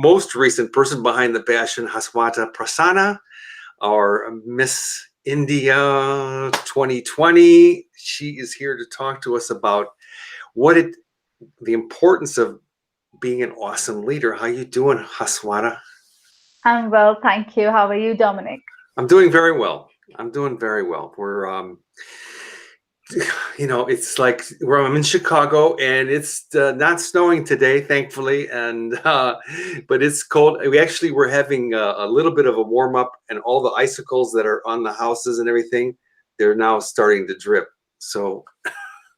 most recent person behind the passion, Haswata Prasanna, our Miss India 2020. She is here to talk to us about the importance of being an awesome leader. How you doing, Haswata? I'm well, thank you. How are you, Dominic? I'm doing very well. I'm doing very well. We're it's like I'm in Chicago, and it's not snowing today, thankfully, and but it's cold. We're having a little bit of a warm up, and all the icicles that are on the houses and everything, they're now starting to drip. So,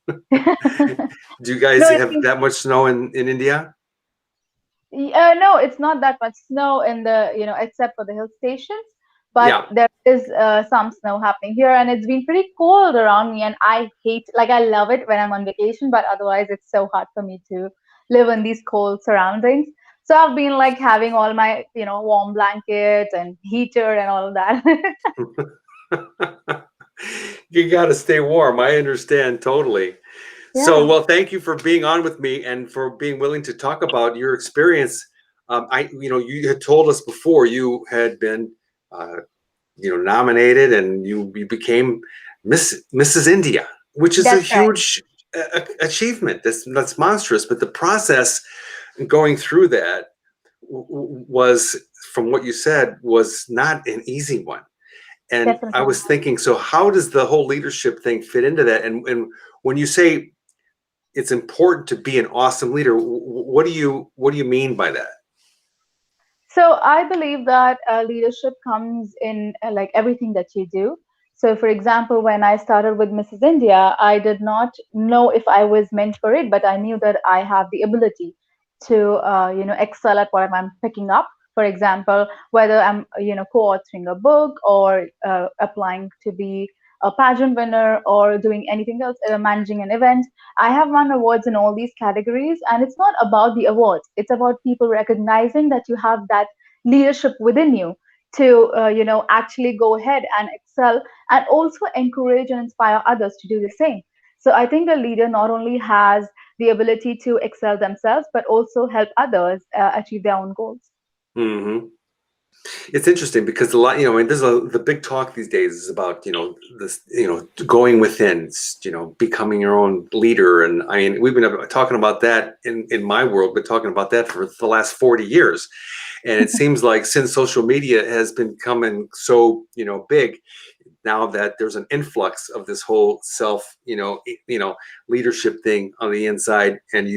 do you guys No, have that much snow in India? no, it's not that much snow in the, except for the hill stations. But Yeah. there is some snow happening here, and it's been pretty cold around me. And I love it when I'm on vacation, but otherwise, it's so hard for me to live in these cold surroundings. So I've been like having all my, warm blankets and heater and all of that. You got to stay warm. I understand totally. So, Yeah, well, thank you for being on with me and for being willing to talk about your experience. You had told us before you had been, uh, nominated, and you became Mrs. India, which is a that's right. huge achievement. That's monstrous. But the process going through that was, from what you said, was not an easy one. And I Definitely. was thinking, so how does the whole leadership thing fit into that? And when you say it's important to be an awesome leader, what do you mean by that? So I believe that leadership comes in like everything that you do. So, for example, when I started with Mrs. India, I did not know if I was meant for it, but I knew that I have the ability to, excel at what I'm picking up. For example, whether I'm, co-authoring a book or applying to be a pageant winner or doing anything else, managing an event. I have won awards in all these categories, and it's not about the awards. It's about people recognizing that you have that leadership within you to, actually go ahead and excel and also encourage and inspire others to do the same. So I think a leader not only has the ability to excel themselves, but also help others achieve their own goals. Hmm. It's interesting because a lot, the big talk these days is about, this, going within, becoming your own leader. And I mean, we've been talking about that in my world, been talking about that for the last 40 years. And it seems like since social media has been coming so, big, now that there's an influx of this whole self, leadership thing on the inside, and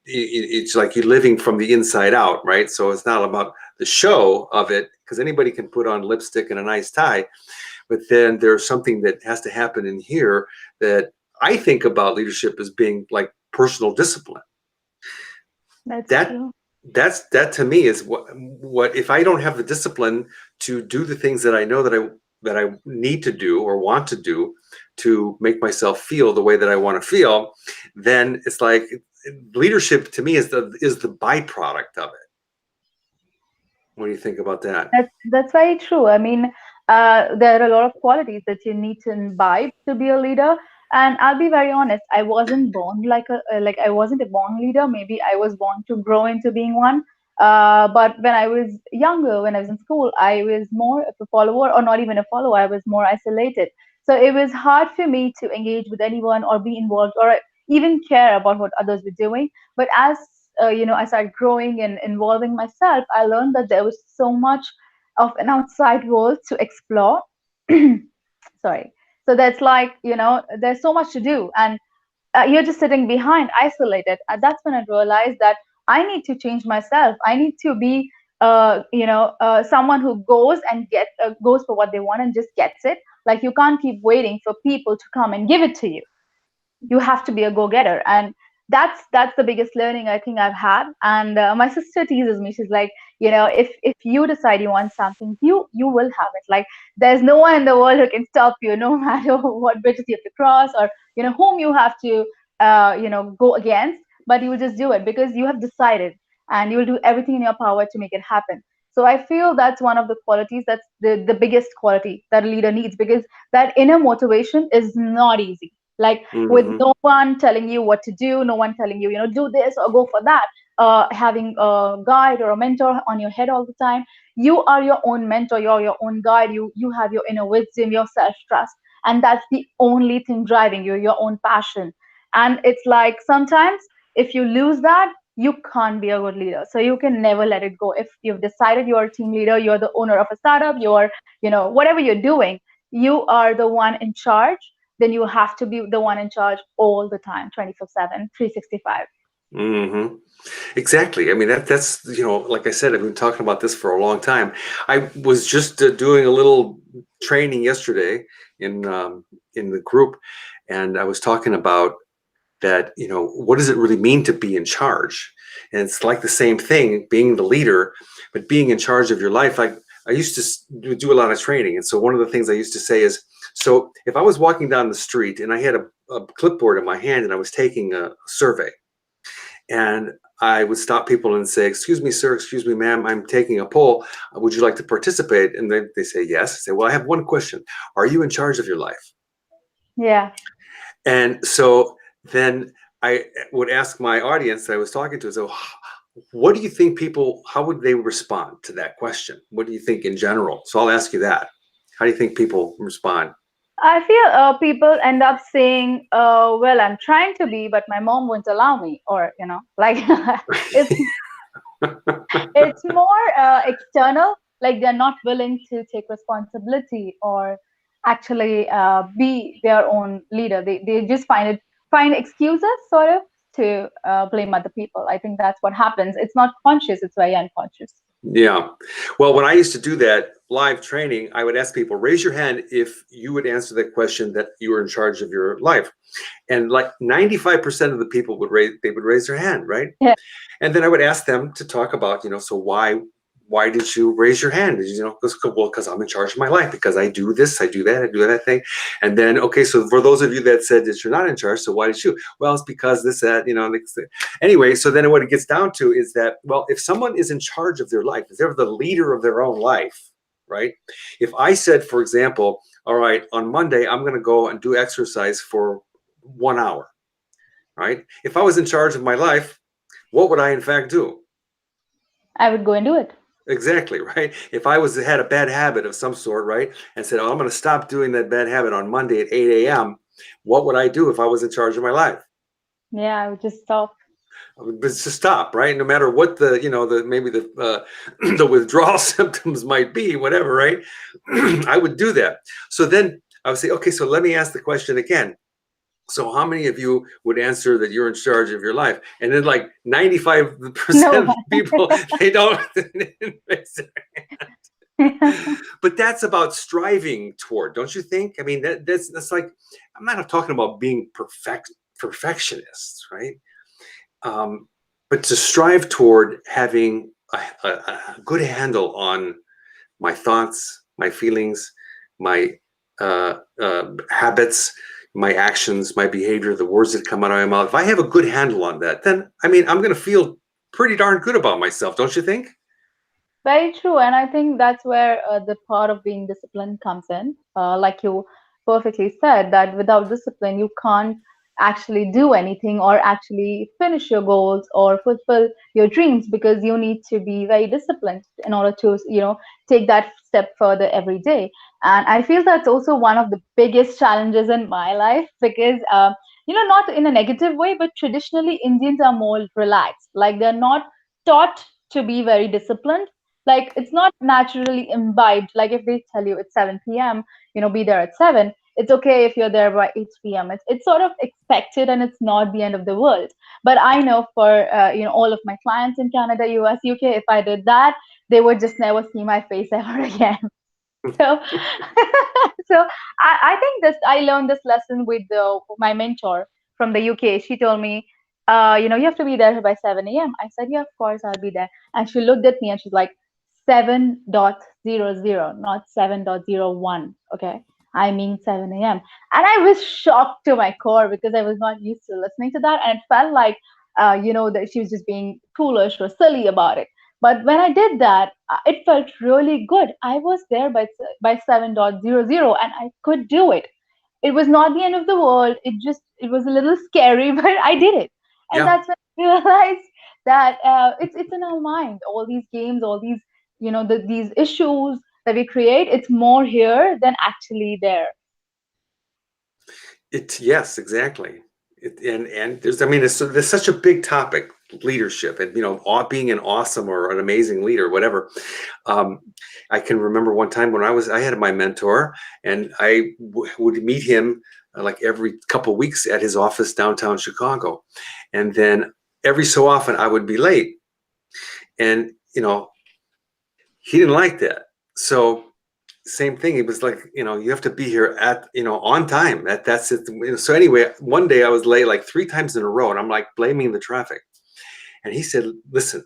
it's like you're living from the inside out, right? So it's not about the show of it, because anybody can put on lipstick and a nice tie, but then there's something that has to happen in here that I think about leadership as being like personal discipline. That's That true. that to me is what if I don't have the discipline to do the things that I know that I need to do or want to do to make myself feel the way that I want to feel, then it's like leadership to me is the byproduct of it. What do you think about that? That's very true. I mean, there are a lot of qualities that you need to imbibe to be a leader. And I'll be very honest, I wasn't born like I wasn't a born leader. Maybe I was born to grow into being one. But when I was younger, when I was in school, I was more of a follower, or not even a follower. I was more isolated. So it was hard for me to engage with anyone or be involved or even care about what others were doing. But as I started growing and involving myself, I learned that there was so much of an outside world to explore. Sorry. So that's like, there's so much to do, and you're just sitting behind, isolated. And that's when I realized that I need to change myself. I need to be, someone who goes for what they want and just gets it. Like you can't keep waiting for people to come and give it to you. You have to be a go-getter, and that's the biggest learning I think I've had. And my sister teases me. She's like, if you decide you want something, you will have it. Like there's no one in the world who can stop you, no matter what bridges you have to cross, or whom you have to go against. But you will just do it because you have decided, and you will do everything in your power to make it happen. So I feel that's one of the qualities, that's the biggest quality that a leader needs, because that inner motivation is not easy. like with Hmm. no one telling you what to do, no one telling you, do this or go for that. Having a guide or a mentor on your head all the time. You are your own mentor, you're your own guide. You have your inner wisdom, your self trust, and that's the only thing driving you, your own passion. And it's like sometimes if you lose that, you can't be a good leader. So you can never let it go. If you've decided you're a team leader, you're the owner of a startup, you're, whatever you're doing, you are the one in charge, then you have to be the one in charge all the time, 24/7, 365. Hmm. Exactly. I mean, that's, like I said, I've been talking about this for a long time. I was just doing a little training yesterday in in the group, and I was talking about that, what does it really mean to be in charge? And it's like the same thing, being the leader, but being in charge of your life. I used to do a lot of training. And so one of the things I used to say is, so if I was walking down the street and I had a clipboard in my hand and I was taking a survey, and I would stop people and say, "Excuse me, sir, excuse me, ma'am, I'm taking a poll. Would you like to participate?" And they say yes. I say, "Well, I have one question. Are you in charge of your life?" Yeah. And so then I would ask my audience that I was talking to, so what do you think people, how would they respond to that question? What do you think in general? So I'll ask you that. How do you think people respond? I feel people end up saying, well, I'm trying to be, but my mom won't allow me. Or, like it's it's more external, like they're not willing to take responsibility or actually be their own leader. They just find excuses sort of to blame other people. I think that's what happens. It's not conscious, it's very unconscious. Yeah. Well, when I used to do that live training, I would ask people, raise your hand if you would answer that question that you were in charge of your life. And like 95% of the people would raise their hand, right? Yeah. And then I would ask them to talk about, so why did you raise your hand? Well, because I'm in charge of my life, because I do this, I do that, I do that thing. And then, okay, so for those of you that said that you're not in charge, so why did you? Well, it's because this, that, anyway, so then what it gets down to is that, well, if someone is in charge of their life, if they're the leader of their own life, right? If I said, for example, all right, on Monday, I'm going to go and do exercise for 1 hour, right? If I was in charge of my life, what would I in fact do? I would go and do it. Exactly, right? If I had a bad habit of some sort, right, and said, "Oh, I'm going to stop doing that bad habit on Monday at 8 a.m." What would I do if I was in charge of my life? Yeah, I would just stop. I would just stop, right? No matter what the maybe the the withdrawal symptoms might be, whatever, right? I would do that. So then I would say, okay, so let me ask the question again. So how many of you would answer that you're in charge of your life? And then like 95% No of the people, they don't. one. But that's about striving toward, don't you think? I mean, that's like, I'm not talking about being perfectionists, right? Um, but to strive toward having a good handle on my thoughts, my feelings, my habits, my actions, my behavior, the words that come out of my mouth. If I have a good handle on that, then I mean, I'm going to feel pretty darn good about myself, don't you think? Very true. And I think that's where the part of being disciplined comes in. Like you perfectly said, that without discipline, you can't actually do anything or actually finish your goals or fulfill your dreams, because you need to be very disciplined in order to, take that step further every day. And I feel that's also one of the biggest challenges in my life, because, not in a negative way, but traditionally Indians are more relaxed. Like they're not taught to be very disciplined, like it's not naturally imbibed. Like if they tell you it's 7 p.m., be there at 7, it's okay if you're there by 8 p.m. It's sort of expected, and it's not the end of the world. But I know for all of my clients in Canada, US, UK, if I did that, they would just never see my face ever again. So so I think this I learned this lesson with my mentor from the UK. She told me, you have to be there by 7 a.m. I said, yeah, of course I'll be there. And she looked at me and she's like, 7.00, not 7.01. Okay. I mean 7 a.m. And I was shocked to my core because I was not used to listening to that. And it felt like, that she was just being foolish or silly about it. But when I did that, it felt really good. I was there by 7.00 and I could do it. it was not the end of the world. It was a little scary, but I did it. And Yeah. that's when I realized that it's in our mind. All these games, all these, these issues that we create, it's more here than actually there. Yes, exactly. And there's, I mean, there's such a big topic, leadership, and being an awesome or an amazing leader, whatever. Um, I can remember one time when I had my mentor, and I would meet him like every couple weeks at his office downtown Chicago, and then every so often I would be late, and he didn't like that. So same thing. He was like, you have to be here at, on time. That's it. So anyway, one day I was late like 3 times in a row, and I'm like blaming the traffic. And he said, "Listen,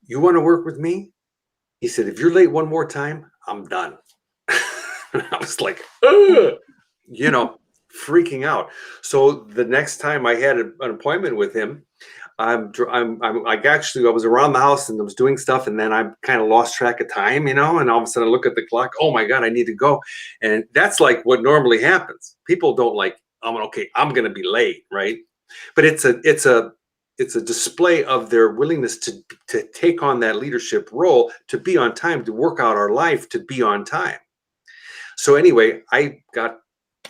you want to work with me?" He said, "If you're late one more time, I'm done." And I was like, ugh, you know, freaking out. So the next time I had an appointment with him, I'm like, actually, I was around the house and I was doing stuff, and then I kind of lost track of time, and all of a sudden I look at the clock. Oh my God, I need to go. And that's like what normally happens. People don't like, I'm okay, I'm going to be late, right? But it's a display of their willingness to take on that leadership role, to be on time, to work out our life, to be on time. So anyway, I got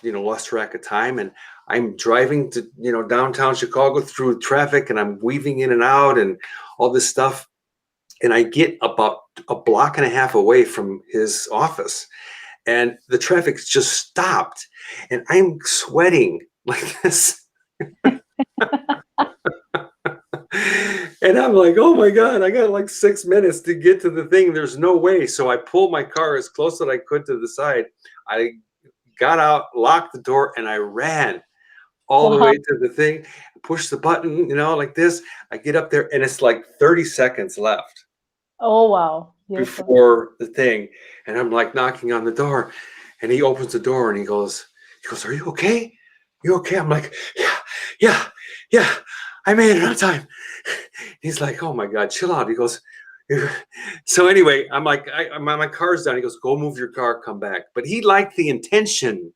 lost track of time, and I'm driving to downtown Chicago through traffic, and I'm weaving in and out and all this stuff, and I get about a block and a half away from his office, and the traffic's just stopped, and I'm sweating like this. And I'm like, oh my God, I got like 6 minutes to get to the thing. There's no way. So I pulled my car as close as I could to the side. I got out, locked the door, and I ran all the Wow. way to the thing, push the button, like this. I get up there, and it's like 30 seconds left Oh, wow. Beautiful. before the thing. And I'm like knocking on the door, and he opens the door, and he goes, "Are you okay? You okay?" I'm like, "Yeah, yeah, yeah. I made it on time." He's like, "Oh my God, chill out." He goes, so anyway, I'm like, my car's down. He goes, "Go move your car, come back." But he liked the intention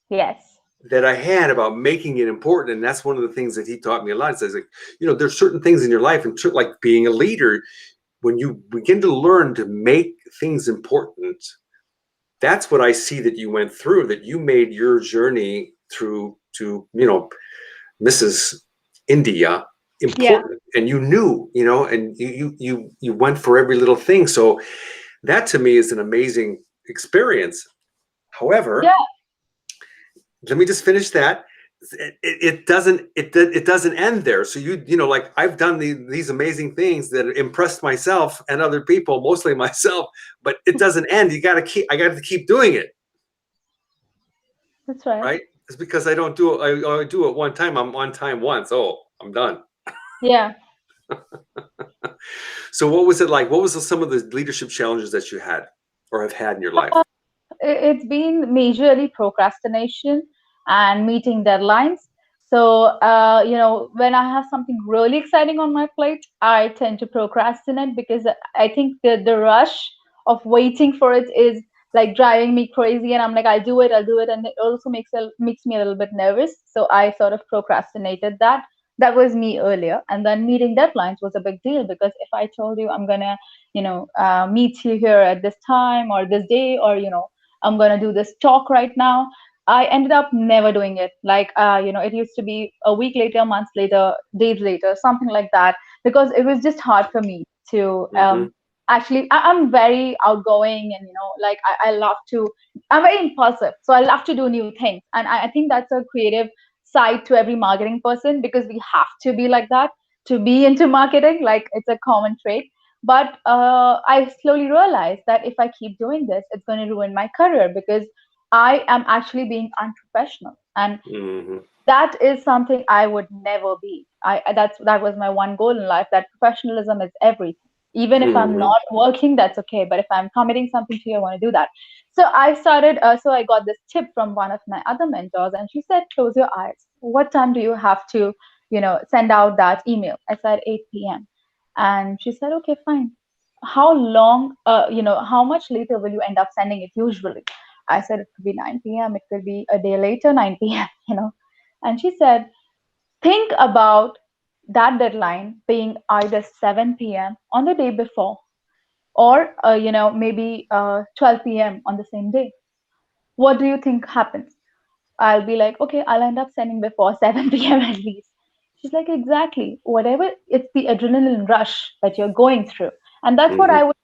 Yes. that I had about making it important. And that's one of the things that he taught me a lot. It says, like, there's certain things in your life, and like being a leader, when you begin to learn to make things important, that's what I see that you went through, that you made your journey through to, Mrs. India Yeah. important, and you knew, and you went for every little thing. So that to me is an amazing experience. Yeah. However, let me just finish that. It doesn't end there. So like, I've done these amazing things that impressed myself and other people, mostly myself, but it doesn't end. I got to keep doing it, That's right. right? It's because I don't do it. I do it one time. I'm on time once. Oh, I'm done. Yeah. So what was it like? What was some of the leadership challenges that you had or have had in your life? It's been majorly procrastination and meeting deadlines. So, when I have something really exciting on my plate, I tend to procrastinate because I think the rush of waiting for it is like driving me crazy. And I'm like, I'll do it. And it also makes me a little bit nervous. So I sort of procrastinated that. That was me earlier. And then meeting deadlines was a big deal because if I told you I'm going to, meet you here at this time or this day, or, I'm going to do this talk right now. I ended up never doing it. Like, it used to be a week later, months later, days later, something like that, because it was just hard for me to Mm-hmm. actually, I'm very outgoing and, like, I love to, I'm very impulsive. So I love to do new things. And I think that's a creative side to every marketing person because we have to be like that to be into marketing. Like, it's a common trait. But I slowly realized that if I keep doing this, it's going to ruin my career because I am actually being unprofessional. And Mm-hmm. that is something I would never be. That was my one goal in life. That professionalism is everything. Even if I'm Mm-hmm. not working, that's okay. But if I'm committing something to you, I want to do that. So I started. So I got this tip from one of my other mentors, and she said, "Close your eyes. What time do you have to, send out that email?" I said 8 p.m. And she said, "Okay, fine. How long? How much later will you end up sending it usually?" I said, it could be 9 p.m., it could be a day later, 9 p.m. And she said, think about that deadline being either 7 p.m. on the day before, or maybe 12 p.m. on the same day. What do you think happens? I'll be like, okay, I'll end up sending before 7 p.m. at least. She's like, exactly. Whatever, it's the adrenaline rush that you're going through. And that's what Hmm. I would,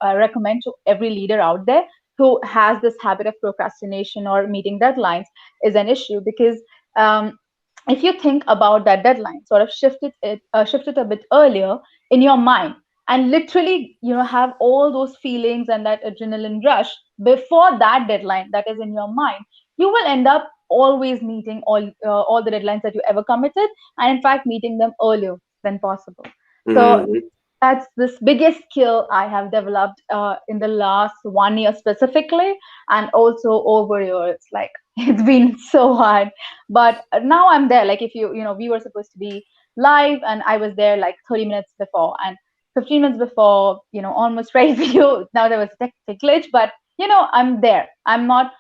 recommend to every leader out there who has this habit of procrastination or meeting deadlines is an issue, because um, if you think about that deadline, sort of shift it a bit earlier in your mind, and literally, have all those feelings and that adrenaline rush before that deadline that is in your mind, you will end up always meeting all the deadlines that you ever committed, and in fact meeting them earlier than possible. So Hmm. that's this biggest skill I have developed in the last 1 year specifically, and also over years. Like, it's been so hard, but now I'm there. Like, if we were supposed to be live, and I was there like 30 minutes before and 15 minutes before, almost ready for you. Now there was a tech glitch, but I'm there. I'm not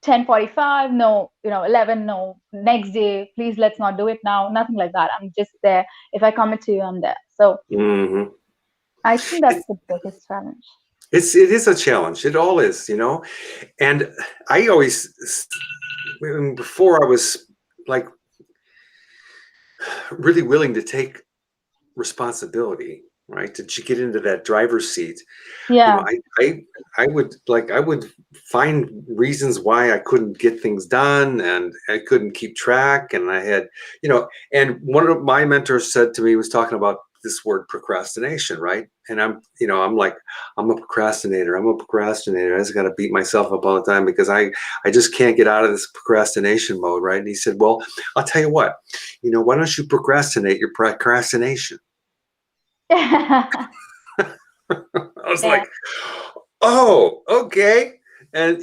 10:45, no, 11, no, next day, please let's not do it now. Nothing like that. I'm just there. If I commit to you, I'm there. So Hmm. I think that's the biggest challenge. It is a challenge. It all is, And I always, before I was like really willing to take responsibility, right? To get into that driver's seat, Yeah. I would find reasons why I couldn't get things done, and I couldn't keep track, and I had, and one of my mentors said to me, was talking about this word procrastination, right? And I'm like, I'm a procrastinator. I'm a procrastinator. I just got to beat myself up all the time because I just can't get out of this procrastination mode, right? And he said, well, I'll tell you what, why don't you procrastinate your procrastination? I was Yeah. like, oh, okay. And,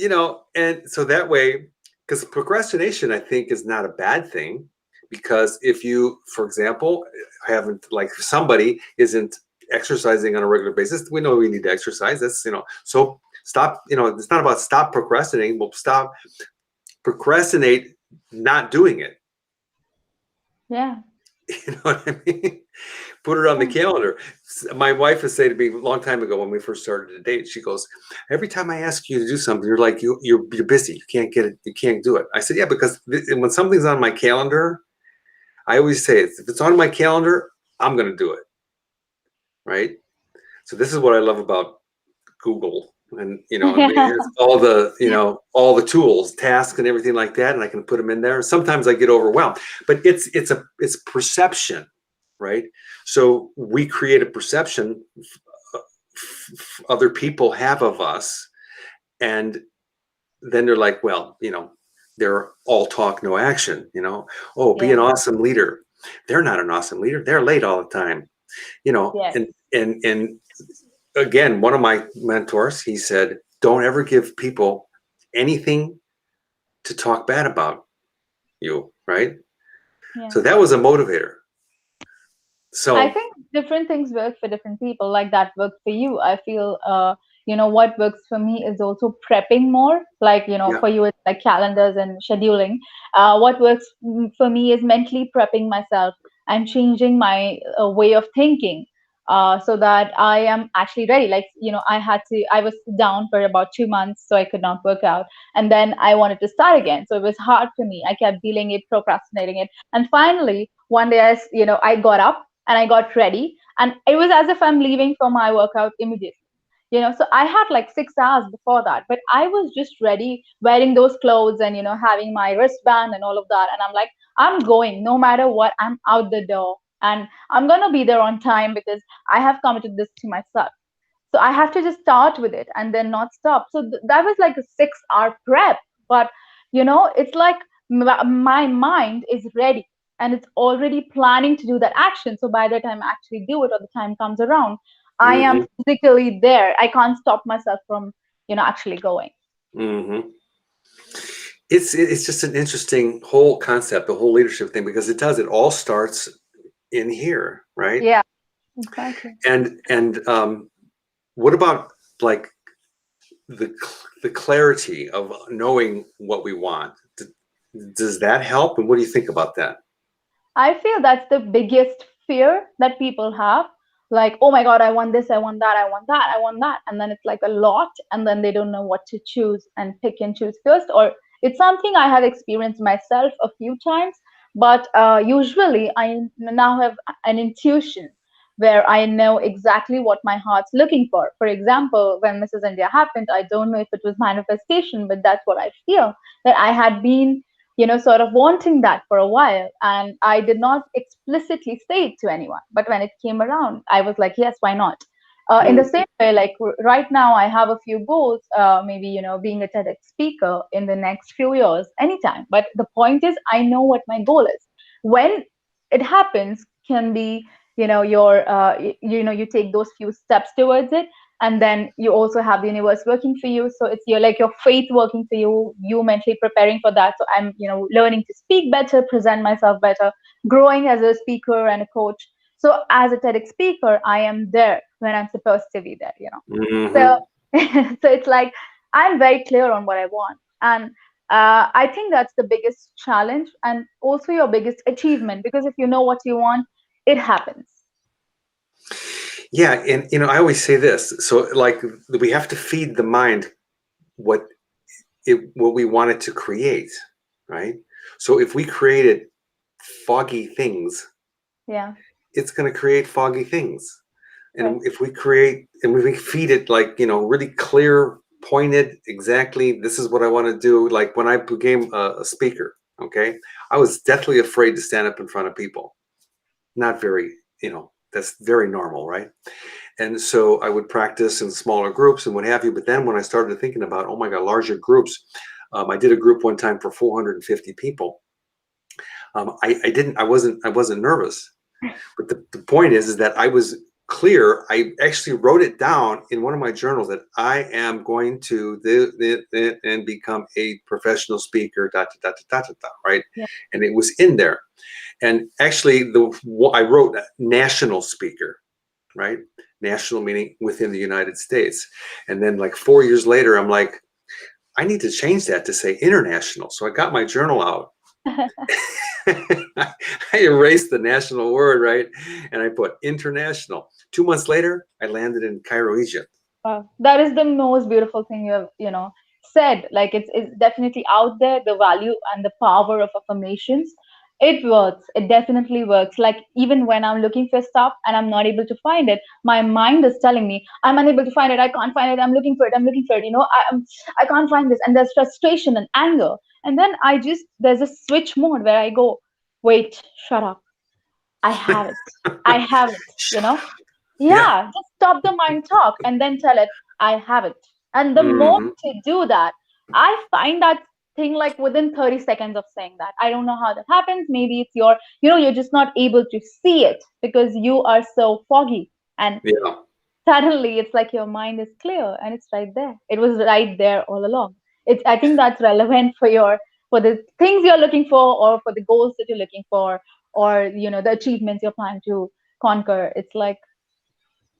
and so that way, because procrastination, I think, is not a bad thing. Because if you, for example, haven't, like, somebody isn't exercising on a regular basis, we know we need to exercise. That's, so stop, it's not about stop procrastinating, but stop procrastinate not doing it. Yeah. You know what I mean? Put it on the Yeah. calendar. My wife would say to me a long time ago when we first started to date, she goes, every time I ask you to do something, you're like, you're busy. You can't get it. You can't do it. I said, yeah, because when something's on my calendar, I always say, if it's on my calendar, I'm going to do it. Right. So this is what I love about Google. And, and it Yeah. has all the, all the tools, tasks and everything like that. And I can put them in there. Sometimes I get overwhelmed, but it's perception, right? So we create a perception other people have of us, and then they're like, well, they're all talk, no action. Oh, be an Yeah. awesome leader. They're not an awesome leader. They're late all the time. Yes. And again, one of my mentors, he said, don't ever give people anything to talk bad about you, right? Yeah. So that was a motivator. I So think different things work for different people. Like, that worked for you. I feel, what works for me is also prepping more. Like, yeah. for you, it's like calendars and scheduling. What works for me is mentally prepping myself and changing my way of thinking. So that I am actually ready. Like, I was down for about 2 months, so I could not work out. And then I wanted to start again. So it was hard for me. I kept dealing it, procrastinating it. And finally, one day, I got up and I got ready, and it was as if I'm leaving for my workout immediately. So I had like 6 hours before that, but I was just ready, wearing those clothes and having my wristband and all of that. And I'm like, I'm going no matter what. I'm out the door, and I'm gonna be there on time because I have committed this to myself. So I have to just start with it and then not stop. So that was like a 6 hour prep. But it's like my mind is ready, and it's already planning to do that action. So by the time I actually do it, or the time comes around, I am Hmm. physically there. I can't stop myself from actually going. Hmm. It's just an interesting whole concept, the whole leadership thing, because it all starts in here, right? Yeah, exactly. And what about, like, the clarity of knowing what we want. Does that help? And what do you think about that? I feel that's the biggest fear that people have. Like, oh my God, I want this, I want that, I want that, I want that. And then it's like a lot, and then they don't know what to choose and pick and choose first. Or it's something I have experienced myself a few times, but usually I now have an intuition where I know exactly what my heart's looking for. For example, when Mrs. India happened, I don't know if it was manifestation, but that's what I feel, that I had been sort of wanting that for a while. And I did not explicitly say it to anyone. But when it came around, I was like, yes, why not? In the Mm-hmm. same way, like right now, I have a few goals, maybe, being a TEDx speaker in the next few years, anytime. But the point is, I know what my goal is. When it happens, can be, you take those few steps towards it, and then you also have the universe working for you. So it's your faith working for you, you mentally preparing for that. So I'm learning to speak better, present myself better, growing as a speaker and a coach. So as a TEDx speaker, I am there when I'm supposed to be there. So Mm-hmm. so it's like I'm very clear on what I want. And I think that's the biggest challenge and also your biggest achievement, because if you know what you want, it happens. Yeah, and I always say this. So, like, we have to feed the mind what what we want it to create, right? So, if we created foggy things, Yeah. it's going to create foggy things. Right. And if we create and we feed it like really clear, pointed, exactly, this is what I want to do. Like when I became a speaker, okay, I was deathly afraid to stand up in front of people. Not very, that's very normal, right? And so I would practice in smaller groups and what have you. But then when I started thinking about, oh my God, larger groups, I did a group one time for 450 people. I wasn't nervous. But the point is that I was clear. I actually wrote it down in one of my journals that I am going to and become a professional speaker, right? Yeah. And it was in there. And actually, I wrote national speaker, right? National meaning within the United States. And then like 4 years later, I'm like, I need to change that to say international. So I got my journal out. I erased the national word, right? And I put international. 2 months later, I landed in Cairo, Egypt. That is the most beautiful thing you have, said. Like it's definitely out there, the value and the power of affirmations. It works. It definitely works. Like even when I'm looking for stuff and I'm not able to find it, my mind is telling me I'm unable to find it. I can't find it. I'm looking for it. I'm looking for it. I can't find this. And there's frustration and anger. And then there's a switch mode where I go, wait, shut up. I have it. I have it. Shut up. Yeah. Yeah, just stop the mind talk and then tell it, I have it. And the moment Hmm. you do that, I find that thing like within 30 seconds of saying that. I don't know how that happens. Maybe it's you're just not able to see it because you are so foggy. And Yeah. suddenly it's like your mind is clear and it's right there. It was right there all along. I think that's relevant for the things you're looking for, or for the goals that you're looking for, or the achievements you're planning to conquer. It's like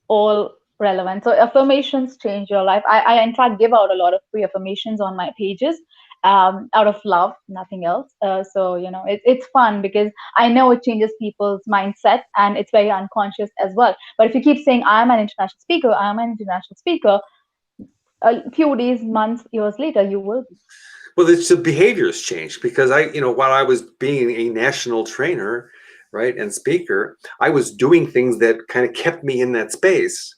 all relevant. So affirmations change your life. I in fact give out a lot of free affirmations on my pages, out of love, nothing else. So it's fun because I know it changes people's mindset and it's very unconscious as well. But if you keep saying I'm an international speaker, I'm an international speaker, a few days, months, years later, you will be. Well, the behaviors changed because while I was being a national trainer, right, and speaker, I was doing things that kind of kept me in that space,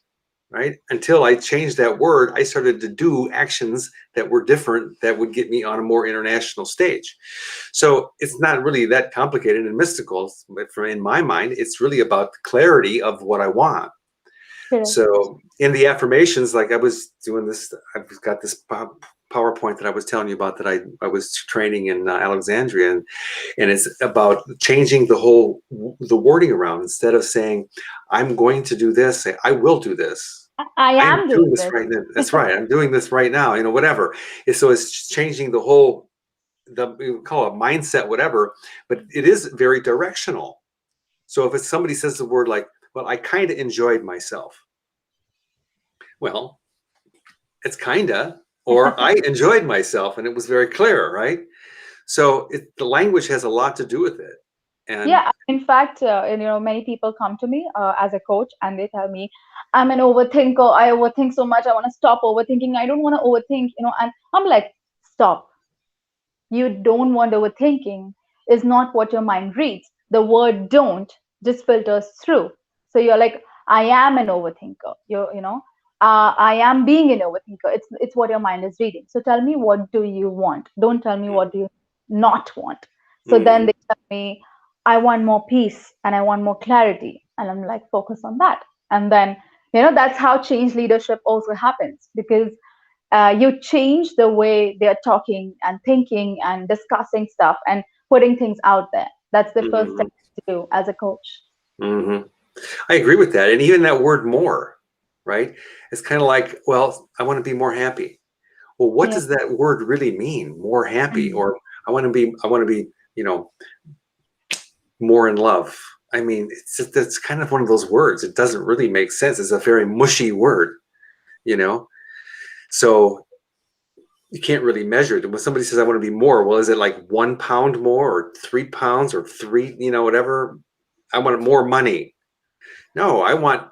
right? Until I changed that word, I started to do actions that were different that would get me on a more international stage. So it's not really that complicated and mystical, but in my mind, it's really about the clarity of what I want. Correct. So in the affirmations, like I was doing this, I've got this PowerPoint that I was telling you about that I was training in Alexandria, and it's about changing the wording around. Instead of saying I'm going to do this, say I will do this. I I am am doing doing this this. right now. That's right. I'm doing this right now. Whatever. So it's changing we call it mindset, whatever, but it is very directional. So if somebody says the word like, well, I kind of enjoyed myself. Well, it's kinda. or I enjoyed myself and it was very clear, right? So the language has a lot to do with it. And Yeah, in fact, many people come to me as a coach and they tell me, I'm an overthinker. I overthink so much. I want to stop overthinking. I don't want to overthink, and I'm like, stop. You don't want overthinking is not what your mind reads. The word don't just filters through. So you're like, I am an overthinker. I am being an overthinker. It's what your mind is reading. So tell me, what do you want? Don't tell me what do you not want. So then mhm, they tell me, I want more peace and I want more clarity. And I'm like, focus on that. And then, that's how change leadership also happens, because you change the way they're talking and thinking and discussing stuff and putting things out there. That's the first step mhm, to do as a coach. mhm. I agree with that. And even that word more, right? It's kind of like, well, I want to be more happy. Well, what Yeah. does that word really mean? More happy, Mm. or I want to be, more in love. I mean, it's kind of one of those words. It doesn't really make sense. It's a very mushy word, you know? So you can't really measure it. When somebody says, I want to be more, well, is it like 1 pound more or 3 pounds or three, whatever? I want more money. No, I want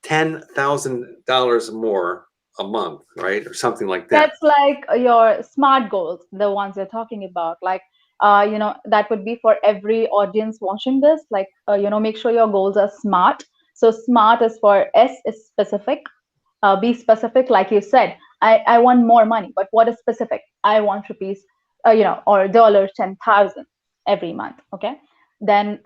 $10,000 more a month, right? Or something like that. That's like your SMART goals, the ones you're talking about. Like, that would be for every audience watching this. Like, make sure your goals are SMART. So SMART is for S is specific, be specific, like you said. I want more money, but what is specific? I want rupees, or dollars 10,000 every month. Okay. Then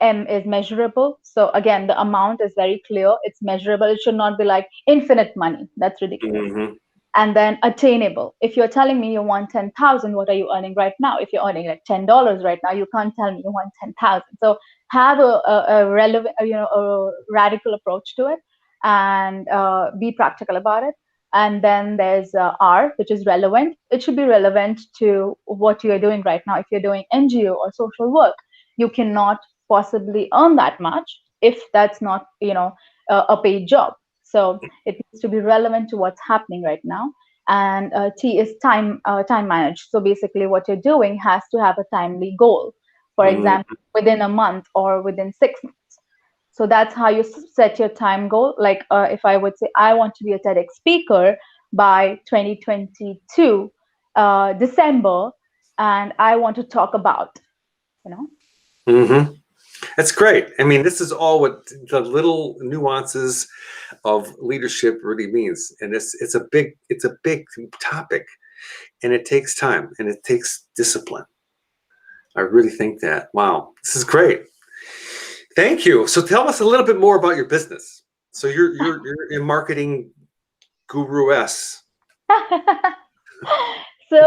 M is measurable. So again, the amount is very clear. It's measurable. It should not be like infinite money. That's ridiculous. Mm-hmm. And then attainable. If you're telling me you want 10,000, what are you earning right now? If you're earning like $10 right now, you can't tell me you want 10,000. So have a relevant, a radical approach to it, and be practical about it. And then there's R, which is relevant. It should be relevant to what you're doing right now. If you're doing NGO or social work, you cannot possibly earn that much if that's not, a paid job. So it needs to be relevant to what's happening right now. And T is time managed. So basically, what you're doing has to have a timely goal. For example, Mm-hmm. within a month or within 6 months. So that's how you set your time goal. Like if I would say I want to be a TEDx speaker by 2022 December, and I want to talk about, you know, Mm-hmm. That's great. I mean, this is all what the little nuances of leadership really means, and it's a big topic, and it takes time and it takes discipline. I really think that. Wow, this is great. Thank you. So tell us a little bit more about your business. So you're a marketing guru s. So,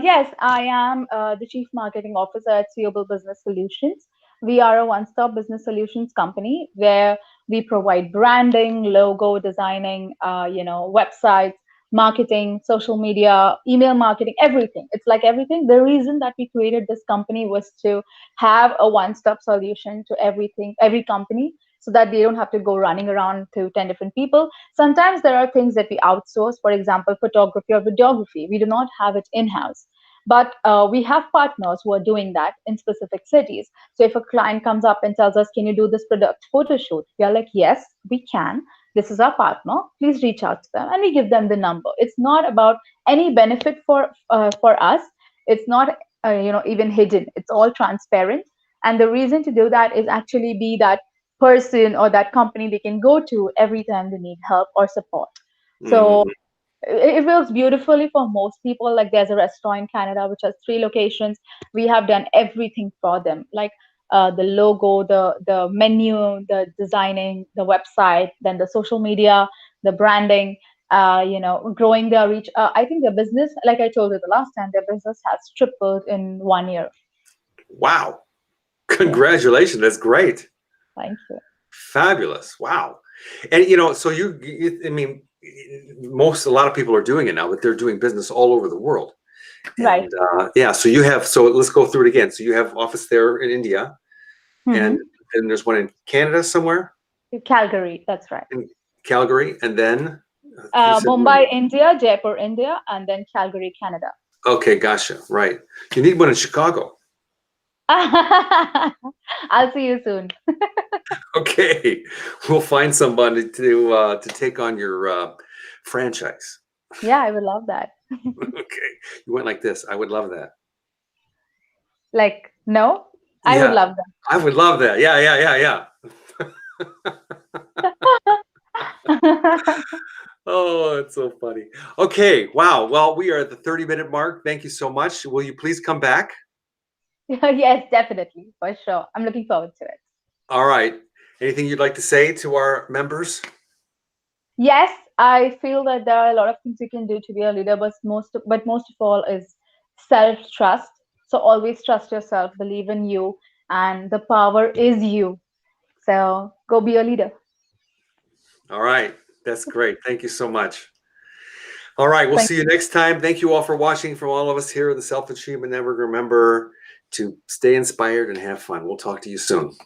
yes, I am the Chief Marketing Officer at Suable Business Solutions. We are a one-stop business solutions company where we provide branding, logo designing, websites, marketing, social media, email marketing, everything. It's like everything. The reason that we created this company was to have a one-stop solution to everything, every company, so that they don't have to go running around to 10 different people. Sometimes there are things that we outsource, for example, photography or videography. We do not have it in house. But we have partners who are doing that in specific cities. So if a client comes up and tells us, can you do this product photo shoot? We are like, yes, we can. This is our partner. Please reach out to them. And we give them the number. It's not about any benefit for us. It's not even hidden. It's all transparent. And the reason to do that is actually be that person or that company they can go to every time they need help or support. So Mm-hmm. it works beautifully for most people. Like there's a restaurant in Canada which has 3 locations. We have done everything for them, like the logo, the menu, the designing, the website, then the social media, the branding. Growing their reach. I think their business, like I told you the last time, their business has tripled in 1 year. Wow. Yeah, Congratulations. That's great. thank you. Fabulous. Wow. And so I mean, a lot of people are doing it now, but they're doing business all over the world. Right. And yeah, so let's go through it again. So you have office there in India, and Hmm. then there's one in Canada somewhere, Calgary, that's right. in Calgary, and then You said one. Mumbai, India, Jaipur, India, and then Calgary, Canada. Okay, gotcha. Right. You need one in Chicago. I'll see you soon. Okay, we'll find somebody to take on your franchise. Yeah, I would love that. Okay, you went like this. I would love that. Like, no, I would Yeah, love I would love that. Yeah, yeah, yeah, yeah. that. Oh, it's so funny. Okay, wow. Well, we are at the 30-minute mark. Thank you so much. Will you please come back? Yes, definitely, for sure. I'm looking forward to it. All right. Anything you'd like to say to our members? Yes, I feel that there are a lot of things you can do to be a leader, but most of all is self-trust. So always trust yourself, believe in you, and the power is you. So go be a leader. All right. That's great. Thank you so much. All right. We'll Thank see you next time. Thank you all for watching. From all of us here at the Self Achievement Network, remember to stay inspired and have fun. We'll talk to you soon.